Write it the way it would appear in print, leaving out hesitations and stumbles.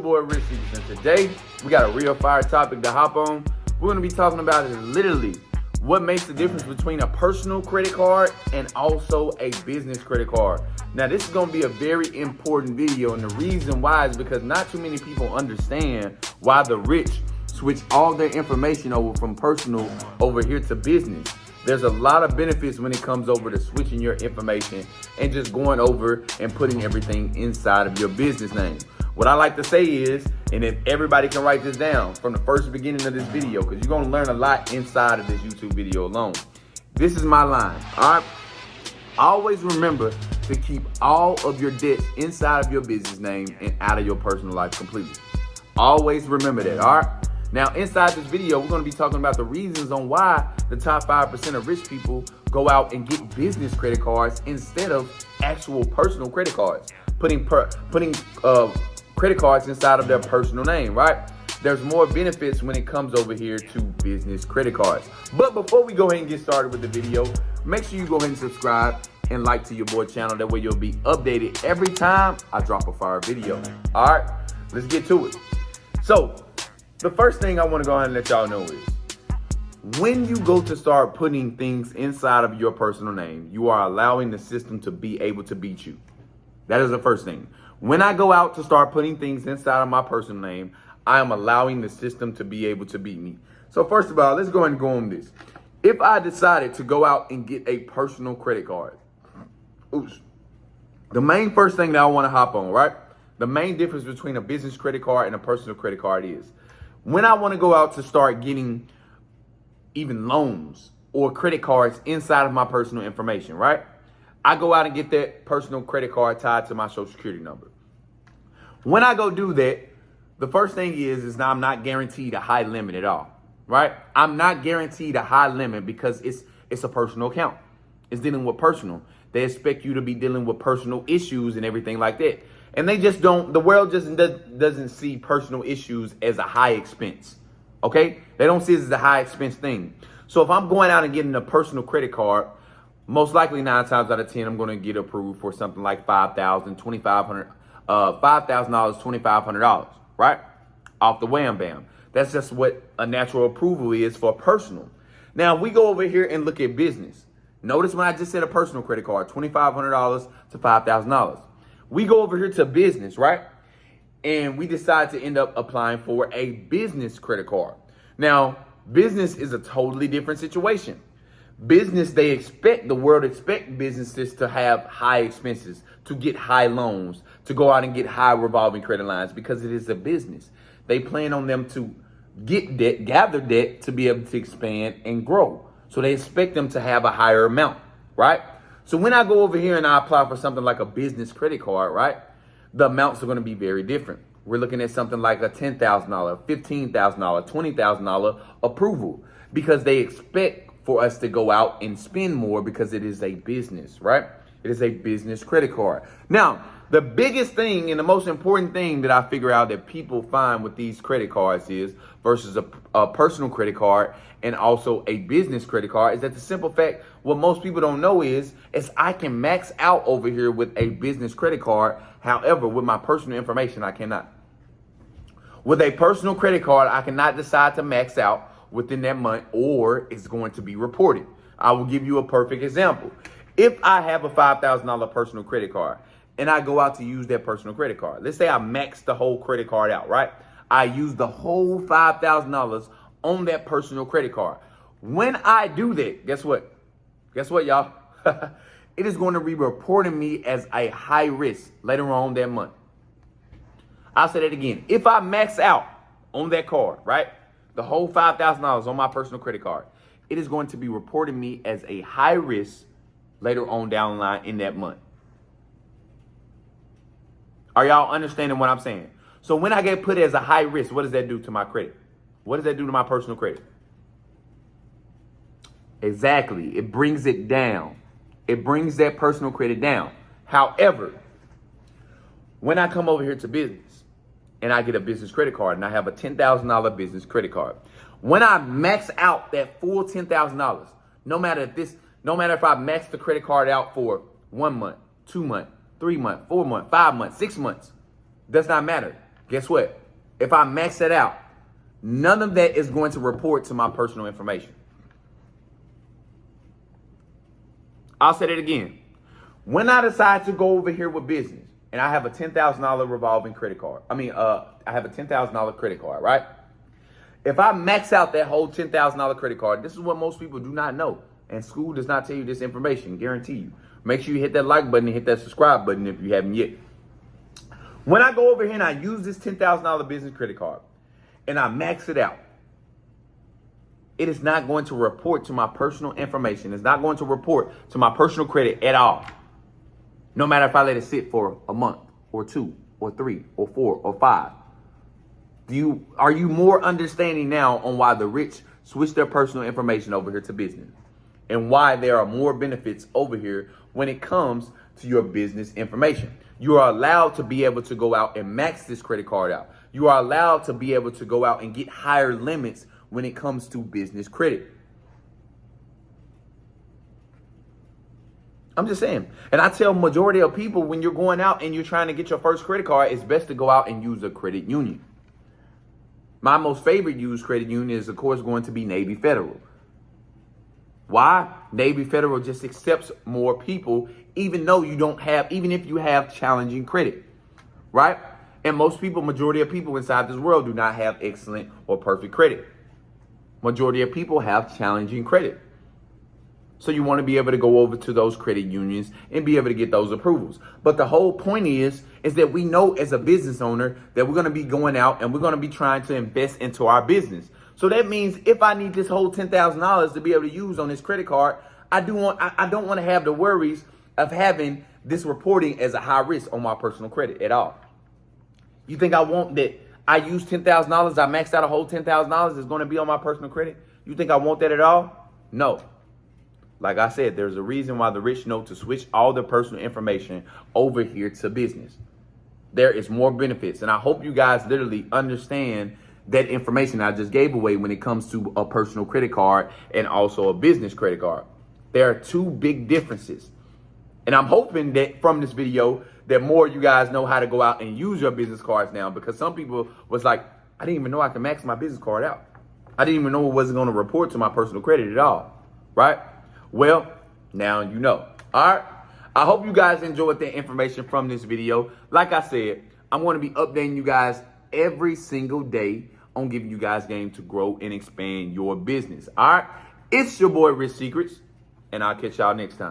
Boy Rich and today we got a real fire topic to hop on. We're going to be talking about is literally what makes the difference between a personal credit card and also a business credit card. Now this is going to be a very important video, and the reason why is because not too many people understand why the rich switch all their information over from personal over here to business. There's a lot of benefits when it comes over to switching your information and just going over and putting everything inside of your business name. What I like to say is, and if everybody can write this down from the first beginning of this video, because you're going to learn a lot inside of this YouTube video alone. This is my line, all right? Always remember to keep all of your debts inside of your business name and out of your personal life completely. Always remember that, all right? Now, inside this video, we're going to be talking about the reasons on why the top 5% of rich people go out and get business credit cards instead of actual personal credit cards. Putting credit cards inside of their personal name, right? There's more benefits when it comes over here to business credit cards. But before we go ahead and get started with the video, make sure you go ahead and subscribe and like to your boy channel. That way you'll be updated every time I drop a fire video. All right, let's get to it. So, the first thing I want to go ahead and let y'all know is when you go to start putting things inside of your personal name, you are allowing the system to be able to beat you. That is the first thing. When I go out to start putting things inside of my personal name, I am allowing the system to be able to beat me. So first of all, let's go ahead and go on this. If I decided to go out and get a personal credit card, the main first thing that I want to hop on, right? The main difference between a business credit card and a personal credit card is when I want to go out to start getting even loans or credit cards inside of my personal information, right? I go out and get that personal credit card tied to my social security number. When I go do that, the first thing is now I'm not guaranteed a high limit at all, right? I'm not guaranteed a high limit because it's a personal account. It's dealing with personal. They expect you to be dealing with personal issues and everything like that. And they just don't, the world just doesn't see personal issues as a high expense, okay? They don't see it as a high expense thing. So if I'm going out and getting a personal credit card, most likely 9 times out of 10, I'm going to get approved for something like $5,000, $2,500, right? Off the wham bam. That's just what a natural approval is for personal. Now, if we go over here and look at business, notice when I just said a personal credit card, $2,500 to $5,000. We go over here to business, right? And we decide to end up applying for a business credit card. Now, business is a totally different situation. Business, the world expect businesses to have high expenses, to get high loans, to go out and get high revolving credit lines because it is a business. They plan on them to get debt, gather debt to be able to expand and grow. So they expect them to have a higher amount, right? So when I go over here and I apply for something like a business credit card, right? The amounts are going to be very different. We're looking at something like a $10,000, $15,000, $20,000 approval because they expect for us to go out and spend more because it is a business, right? It is a business credit card. Now, the biggest thing and the most important thing that I figure out that people find with these credit cards is versus a personal credit card and also a business credit card is that the simple fact, what most people don't know is I can max out over here with a business credit card. However, with my personal information, I cannot. With a personal credit card, I cannot decide to max out within that month or it's going to be reported. I will give you a perfect example. If I have a $5,000 personal credit card and I go out to use that personal credit card, let's say I max the whole credit card out, right? I use the whole $5,000 on that personal credit card. When I do that, guess what? Guess what, y'all? It is going to be reporting me as a high risk later on that month. I'll say that again. If I max out on that card, right? The whole $5,000 on my personal credit card, it is going to be reporting me as a high risk later on down the line in that month. Are y'all understanding what I'm saying? So when I get put as a high risk, what does that do to my credit? What does that do to my personal credit? Exactly. It brings it down. It brings that personal credit down. However, when I come over here to business and I get a business credit card and I have a $10,000 business credit card, when I max out that full $10,000, no matter if I max the credit card out for 1 month, 2 months, 3 months, 4 months, 5 months, 6 months, does not matter. Guess what? If I max that out, none of that is going to report to my personal information. I'll say that again. When I decide to go over here with business and I have a $10,000 revolving credit card, I have a $10,000 credit card, right? If I max out that whole $10,000 credit card, this is what most people do not know. And school does not tell you this information, guarantee you. Make sure you hit that like button and hit that subscribe button if you haven't yet. When I go over here and I use this $10,000 business credit card and I max it out, it is not going to report to my personal information. It's not going to report to my personal credit at all. No matter if I let it sit for a month or 2 or 3 or 4 or 5. Are you more understanding now on why the rich switch their personal information over here to business? And why there are more benefits over here when it comes to your business information? You are allowed to be able to go out and max this credit card out. You are allowed to be able to go out and get higher limits when it comes to business credit. I'm just saying. And I tell majority of people, when you're going out and you're trying to get your first credit card, it's best to go out and use a credit union. My most favorite used credit union is, of course, going to be Navy Federal. Why? Navy Federal just accepts more people, even if you have challenging credit, right? And most people, majority of people inside this world do not have excellent or perfect credit. Majority of people have challenging credit. So you want to be able to go over to those credit unions and be able to get those approvals. But the whole point is that we know as a business owner that we're going to be going out and we're going to be trying to invest into our business. So that means if I need this whole $10,000 to be able to use on this credit card, I don't want to have the worries of having this reporting as a high risk on my personal credit at all. You think I want that I use $10,000, I maxed out a whole $10,000 is going to be on my personal credit? You think I want that at all? No. Like I said, there's a reason why the rich know to switch all their personal information over here to business. There is more benefits. And I hope you guys literally understand that information I just gave away when it comes to a personal credit card and also a business credit card. There are two big differences. And I'm hoping that from this video that more of you guys know how to go out and use your business cards now, because some people was like, I didn't even know I could max my business card out. I didn't even know it wasn't going to report to my personal credit at all, right? Well, now you know. All right. I hope you guys enjoyed the information from this video. Like I said, I'm going to be updating you guys every single day on giving you guys game to grow and expand your business. All right. It's your boy, Rich Secrets, and I'll catch y'all next time.